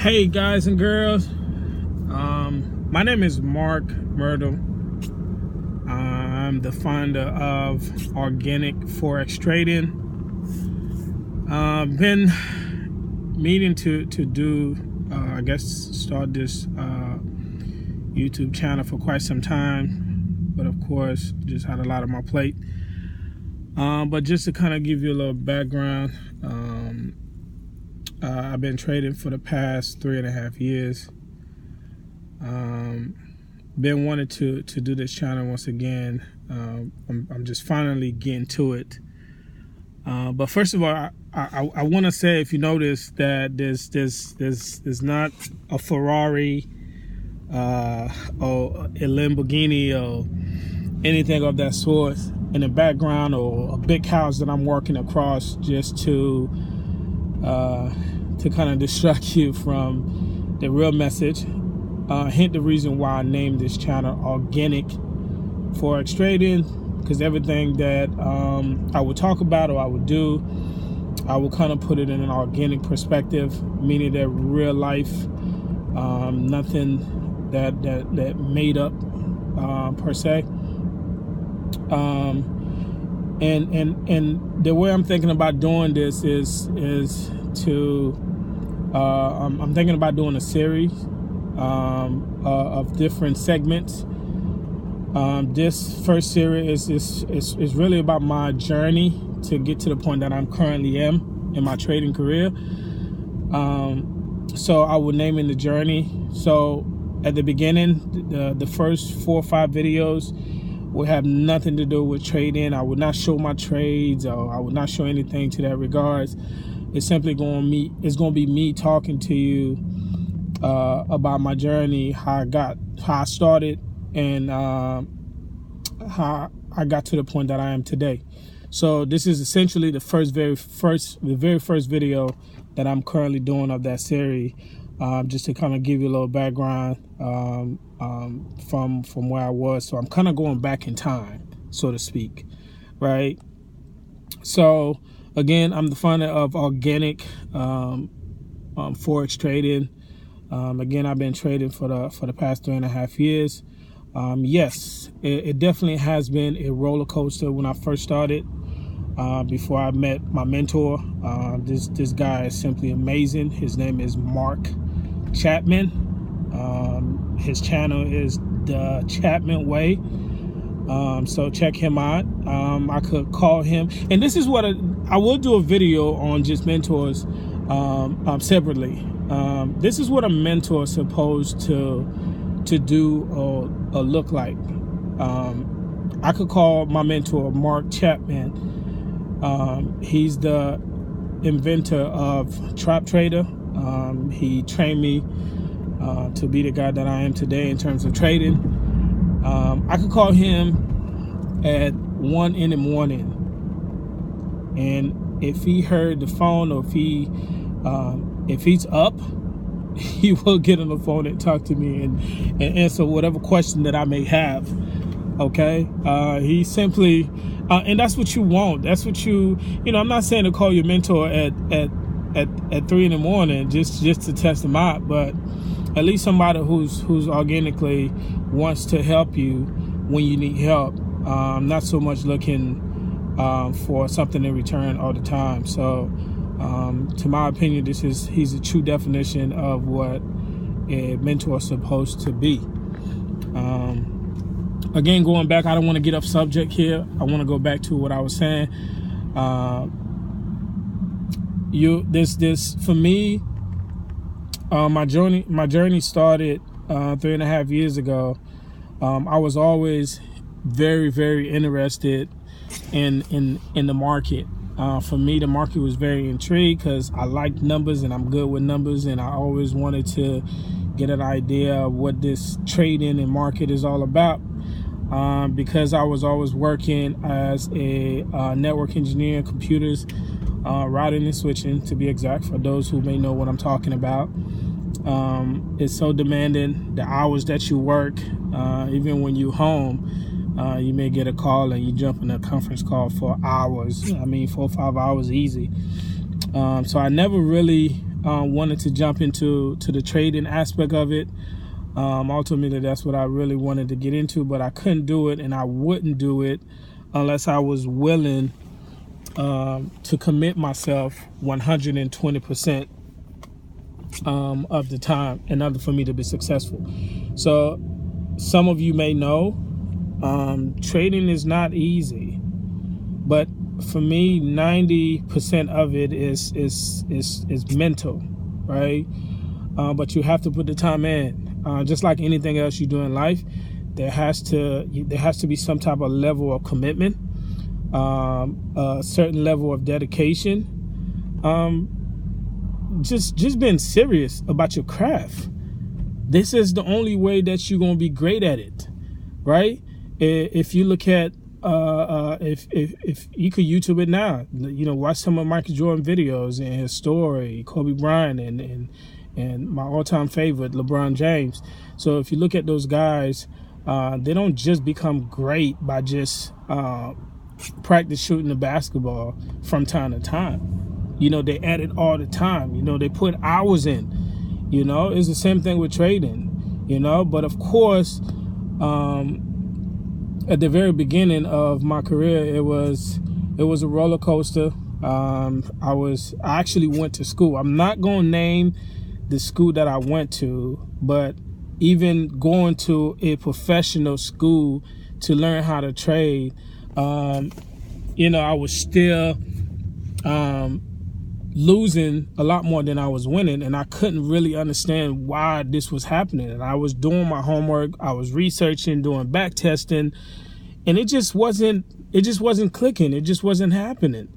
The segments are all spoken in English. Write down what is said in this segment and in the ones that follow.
Hey guys and girls, my name is Mark Myrtle. I'm the founder of Organic Forex Trading. Been meaning to do, start this YouTube channel for quite some time, but of course, just had a lot on my plate. But just to kind of give you a little background, I've been trading for the past 3.5 years. Been wanting to do this channel once again. I'm just finally getting to it. But first of all, I want to say, if you notice, that there's not a Ferrari or a Lamborghini or anything of that sort in the background, or a big house that I'm working across just to kind of distract you from the real message. Hint the reason why I named this channel Organic Forex Trading, because everything that I would talk about or I would do, I will kind of put it in an organic perspective, meaning that real life, nothing that made up per se. And the way I'm thinking about doing this is to I'm thinking about doing a series of different segments. This first series is really about my journey to get to the point that I'm currently am in my trading career. So I will name it The Journey. So at the beginning, the first 4 or 5 videos will have nothing to do with trading. I will not show my trades, or I will not show anything to that regards. It's simply going to be me talking to you about my journey, how I started, and how I got to the point that I am today. So this is essentially the very first video that I'm currently doing of that series, just to kind of give you a little background from where I was. So I'm kind of going back in time, so to speak, right? So again, I'm the founder of Organic Forex Trading. Again, I've been trading for the past 3.5 years. Yes, it definitely has been a roller coaster when I first started. Before I met my mentor, this guy is simply amazing. His name is Mark Chapman. His channel is The Chapman Way. So check him out. I could call him, and this is what I will do a video on just mentors separately. This is what a mentor is supposed to do or look like. I could call my mentor Mark Chapman. He's the inventor of Trap Trader. He trained me to be the guy that I am today in terms of trading. I could call him at 1 in the morning, and if he heard the phone, or if he's up, he will get on the phone and talk to me and answer whatever question that I may have. Okay, he simply and that's what you want. That's what I'm not saying to call your mentor at 3 in the morning just to test him out, but at least somebody who's organically wants to help you when you need help, not so much looking for something in return all the time. So to my opinion, he's a true definition of what a mentor is supposed to be. Again, going back, I don't want to get off subject here. I want to go back to what I was saying. This for me, my journey started 3.5 years ago. I was always very, very interested in the market. For me, the market was very intrigued because I like numbers and I'm good with numbers, and I always wanted to get an idea of what this trading and market is all about. Because I was always working as a network engineer in computers, routing and switching, to be exact, for those who may know what I'm talking about. It's so demanding, the hours that you work, even when you're home, you may get a call and you jump in a conference call for hours. I mean, 4 or 5 hours easy. So I never really wanted to jump into the trading aspect of it. Ultimately, that's what I really wanted to get into, but I couldn't do it, and I wouldn't do it unless I was willing to commit myself 120% of the time in order for me to be successful. So some of you may know trading is not easy, but for me 90% of it is mental, right? But you have to put the time in. Just like anything else you do in life, there has to be some type of level of commitment, a certain level of dedication, just being serious about your craft. This is the only way that you're gonna be great at it, right? If you look at if you could YouTube it now, watch some of Michael Jordan videos and his story, Kobe Bryant, and my all-time favorite, LeBron James. So if you look at those guys, they don't just become great by just practice shooting the basketball from time to time. They at it all the time. They put hours in. It's the same thing with trading. But of course, at the very beginning of my career, it was a roller coaster. I actually went to school. I'm not gonna name the school that I went to, but even going to a professional school to learn how to trade, I was still losing a lot more than I was winning, and I couldn't really understand why this was happening. And I was doing my homework, I was researching, doing back testing, and it just wasn't clicking. It just wasn't happening.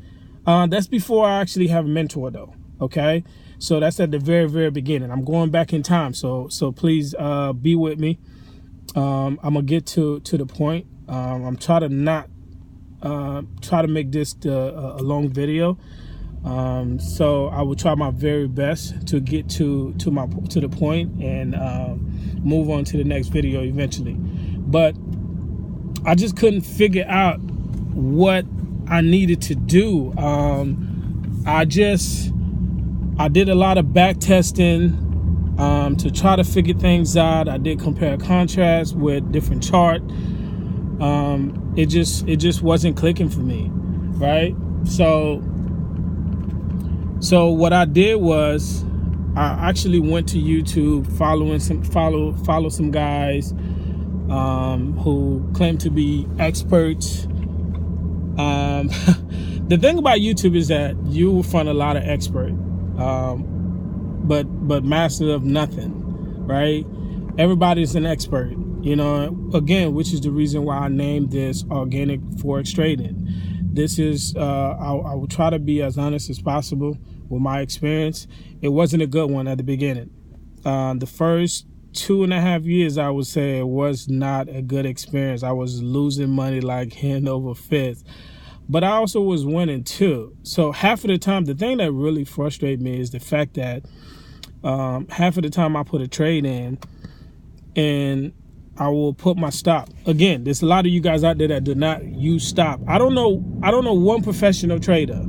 That's before I actually have a mentor, though. Okay, so that's at the very, very beginning. I'm going back in time, so please be with me. I'm gonna get to the point. I'm trying to not try to make this a long video. So I will try my very best to get to the point and move on to the next video eventually. But I just couldn't figure out what I needed to do. I did a lot of back testing to try to figure things out. I did compare contrast with different chart. It just wasn't clicking for me, right? So what I did was I actually went to YouTube, follow some guys who claim to be experts. The thing about YouTube is that you will find a lot of experts, but master of nothing, right? Everybody's an expert, again, which is the reason why I named this Organic Forex Trading. This is, I will try to be as honest as possible with my experience. It wasn't a good one at the beginning. The first 2.5 years, I would say, it was not a good experience. I was losing money like hand over fist. But I also was winning too. So half of the time, the thing that really frustrated me is the fact that half of the time I put a trade in and I will put my stop. Again, there's a lot of you guys out there that do not use stop. I don't know one professional trader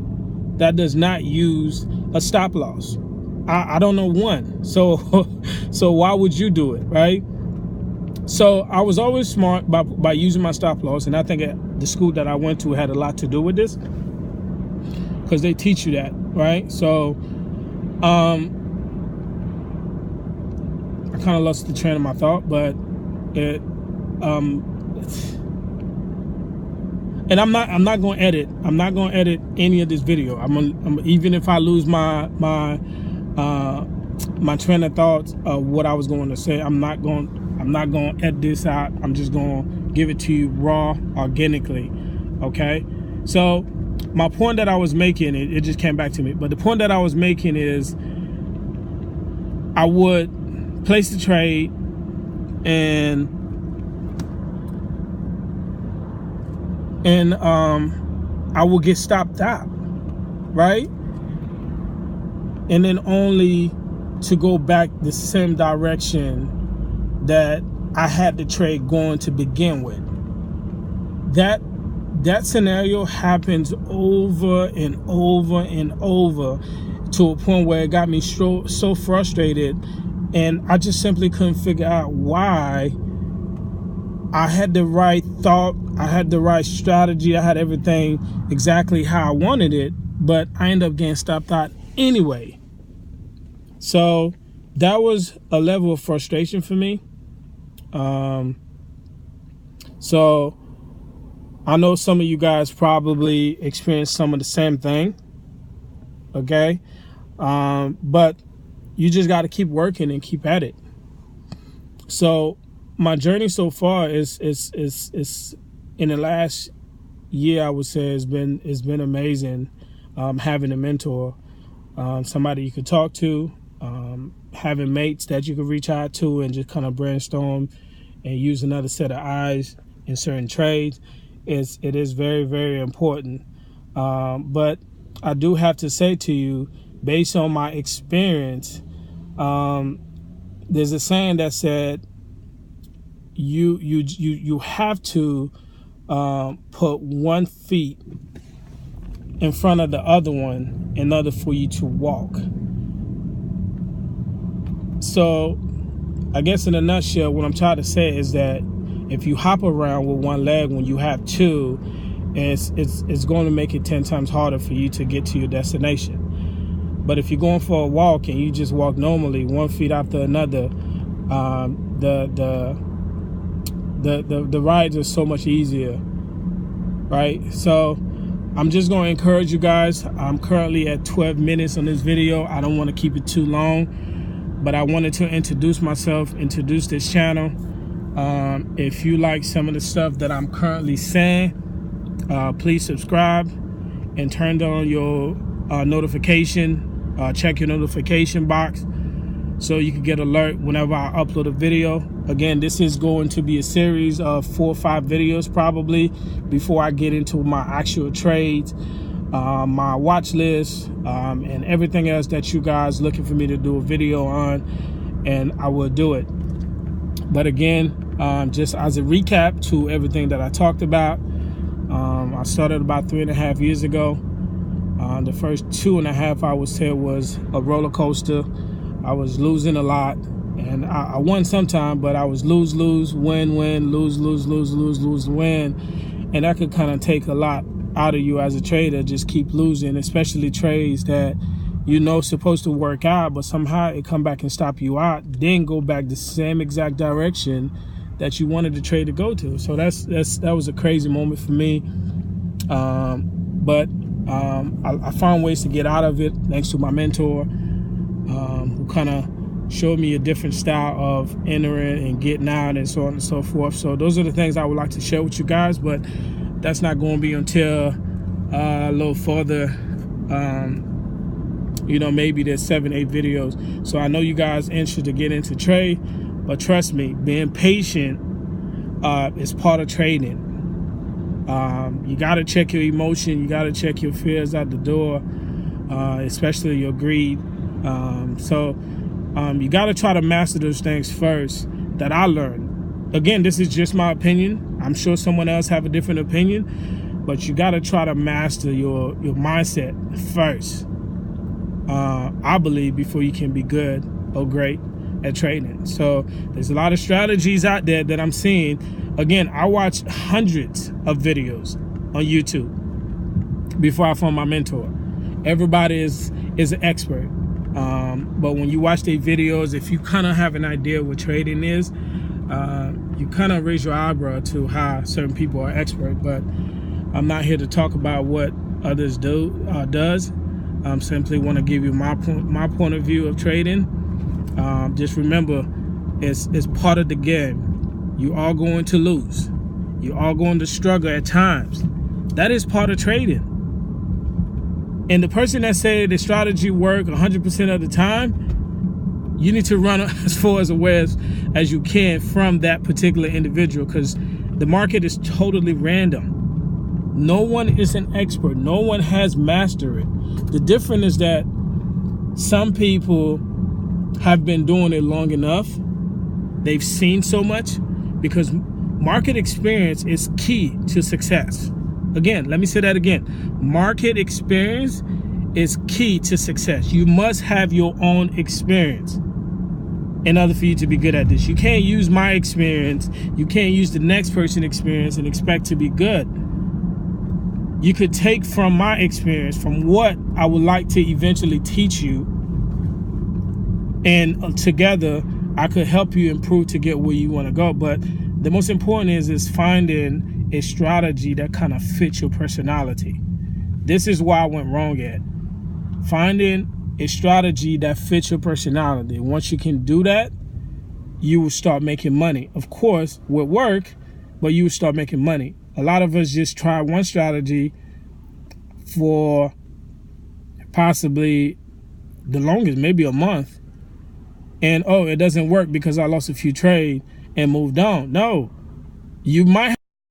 that does not use a stop loss. I don't know one. So why would you do it, right? So I was always smart by using my stop loss, and I think the school that I went to had a lot to do with this, because they teach you that, right? So I kind of lost the train of my thought, but it and I'm not going to edit. I'm not going to edit any of this video. I'm even if I lose my train of thoughts of what I was going to say, I'm not going to edit this out. I'm just going to give it to you raw, organically. Okay? So my point that I was making, it just came back to me. But the point that I was making is I would place the trade and I will get stopped out, right? And then only to go back the same direction that I had the trade going to begin with. That scenario happens over and over and over. to a point where it got me so frustrated, and I just simply couldn't figure out why. I had the right thought, I had the right strategy, I had everything exactly how I wanted it, but I ended up getting stopped out anyway. So that was a level of frustration for me. So I know some of you guys probably experienced some of the same thing, okay? But you just got to keep working and keep at it. So my journey so far is in the last year, I would say, it's been amazing. Having a mentor, somebody you could talk to, having mates that you could reach out to and just kind of brainstorm and use another set of eyes in certain trades. It is very, very important. But I do have to say to you, based on my experience, there's a saying that said you have to put 1 foot in front of the other one in order for you to walk. So I guess in a nutshell, what I'm trying to say is that if you hop around with one leg when you have two, it's going to make it 10 times harder for you to get to your destination. But if you're going for a walk and you just walk normally, 1 foot after another, the rides are so much easier, right? So I'm just going to encourage you guys. I'm currently at 12 minutes on this video. I don't want to keep it too long, but I wanted to introduce myself, introduce this channel. If you like some of the stuff that I'm currently saying, please subscribe and turn on your notification. Check your notification box so you can get alert whenever I upload a video. Again, this is going to be a series of 4 or 5 videos probably before I get into my actual trades, my watch list, and everything else that you guys looking for me to do a video on, and I will do it. But again, just as a recap to everything that I talked about, I started about 3.5 years ago. The first 2.5, I would say, was a roller coaster. I was losing a lot, and I won sometime, but I was lose, win, lose, win, and that could kind of take a lot out of you as a trader. Just keep losing, especially trades that you know supposed to work out, but somehow it come back and stop you out, then go back the same exact direction that you wanted the trade to go to. So that was a crazy moment for me. But I found ways to get out of it thanks to my mentor, who kind of showed me a different style of entering and getting out and so on and so forth. So those are the things I would like to share with you guys, but that's not going to be until a little further. Maybe there's 7-8 videos. So I know you guys interested to get into trade, but trust me, being patient is part of trading. You got to check your emotion. You got to check your fears out the door, especially your greed. You got to try to master those things first that I learned. Again, this is just my opinion. I'm sure someone else have a different opinion, but you got to try to master your mindset first, I believe, before you can be good or great at trading. So there's a lot of strategies out there that I'm seeing. Again, I watch hundreds of videos on YouTube before I found my mentor. Everybody is an expert. But when you watch their videos, if you kind of have an idea what trading is, you kind of raise your eyebrow to how certain people are expert. But I'm not here to talk about what others does. I simply want to give you my point of view of trading. Just remember, it's part of the game. You are going to lose. You are going to struggle at times. That is part of trading. And the person that said the strategy work 100% of the time, you need to run as far as away as you can from that particular individual, because the market is totally random. No one is an expert. No one has mastered it. The difference is that some people have been doing it long enough. They've seen so much, because market experience is key to success. Again, let me say that again. Market experience is key to success. You must have your own experience in order for you to be good at this. You can't use my experience. You can't use the next person's experience and expect to be good. You could take from my experience, from what I would like to eventually teach you, and together I could help you improve to get where you want to go. But the most important is finding a strategy that kind of fits your personality. This is why I went wrong at. Finding a strategy that fits your personality. Once you can do that, you will start making money. Of course, with work, but you will start making money. A lot of us just try one strategy for possibly the longest, maybe a month, and oh, it doesn't work because I lost a few trades and moved on. No, you might